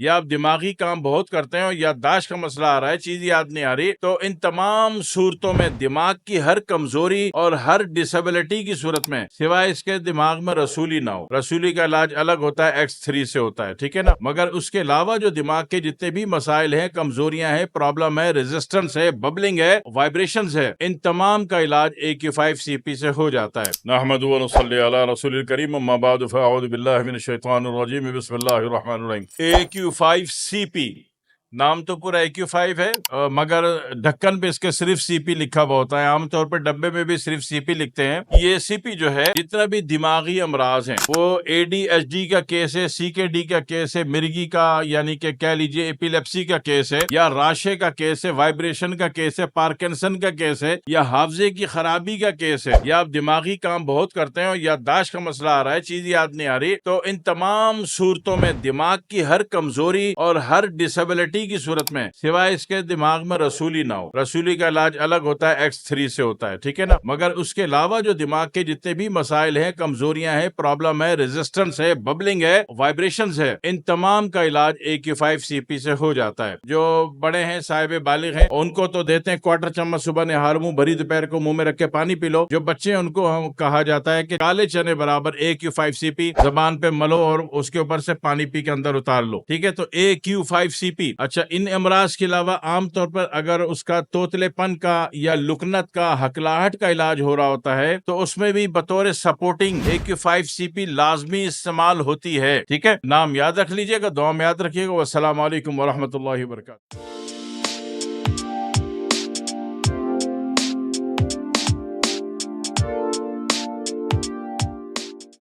या आप दिमागी काम बहुत करते हैं और याददाश्त का मसला आ रहा है, चीज याद नहीं आ रही, तो इन तमाम सूरतों में दिमाग की हर कमजोरी और हर डिसेबिलिटी की सूरत में सिवाय इसके दिमाग में रसूली ना हो। रसूली का इलाज अलग होता है, X3 से होता है, ठीक है ना। मगर उसके अलावा जो दिमाग के जितने भी मसाइल हैं, कमजोरियां हैं, प्रॉब्लम है, रेजिस्टेंस है, बबलिंग है, वाइब्रेशंस है, इन तमाम का इलाज AQ5CP से हो जाता है। नहमदु व नसल्ली अला रसूलिल करीम, अम्मा बाद, फ़अऊज़ु बिल्लाहि मिनश शैतानिर रजीम, बिस्मिल्लाहिर रहमानिर रहीम। AQ5CP नाम तो पूरा AQ5 है, मगर ढक्कन पे इसके सिर्फ CP लिखा हुआ होता है। आमतौर पर डब्बे में भी सिर्फ CP लिखते हैं। ये CP जो है, जितना भी दिमागी अमराज हैं, वो ADHD का केस है, CKD का केस है, मिर्गी का यानी कि कह लीजिए एपिलेप्सी का केस है, या राशे का केस है, वाइब्रेशन का केस है, पार्किंसन का केस है, या हाफजे की खराबी का केस है, या आप दिमागी काम बहुत करते हैं और याददाश्त का मसला आ रहा है, चीज याद नहीं आ रही, तो इन तमाम सूरतों में दिमाग की हर कमजोरी और हर डिसेबिलिटी की सूरत में सिवाय इसके दिमाग में रसूली ना हो। रसूली का इलाज अलग होता है, X3 से होता है, ठीक है ना। मगर उसके अलावा जो दिमाग के जितने भी मसाइल हैं, कमजोरियां हैं, प्रॉब्लम है, रेजिस्टेंस है, बबलिंग है, वाइब्रेशंस है, इन तमाम का इलाज AQ5CP से हो जाता है। जो बड़े हैं, साहिब बालिग हैं, उनको तो देते हैं क्वार्टर चम्मच सुबह निहार मुंह भरी दोपहर को मुंह में रख के पानी पी लो। जो बच्चे हैं उनको हम कहा जाता है कि काले चने बराबर AQ5CP जबान पे मलो और उसके ऊपर से पानी पी के अंदर उतार लो, ठीक है। तो AQ5CP। अच्छा, इन अमराज के अलावा आमतौर पर अगर उसका तोतलेपन का या लुकनत का, हकलाहट का इलाज हो रहा होता है, तो उसमें भी बतौर सपोर्टिंग AQ5CP लाजमी इस्तेमाल होती है, ठीक है। नाम याद रख लीजिएगा, दुआ में याद रखिएगा। वस्सलाम वालेकुम वरहमतुल्लाहि वबरकातुहू।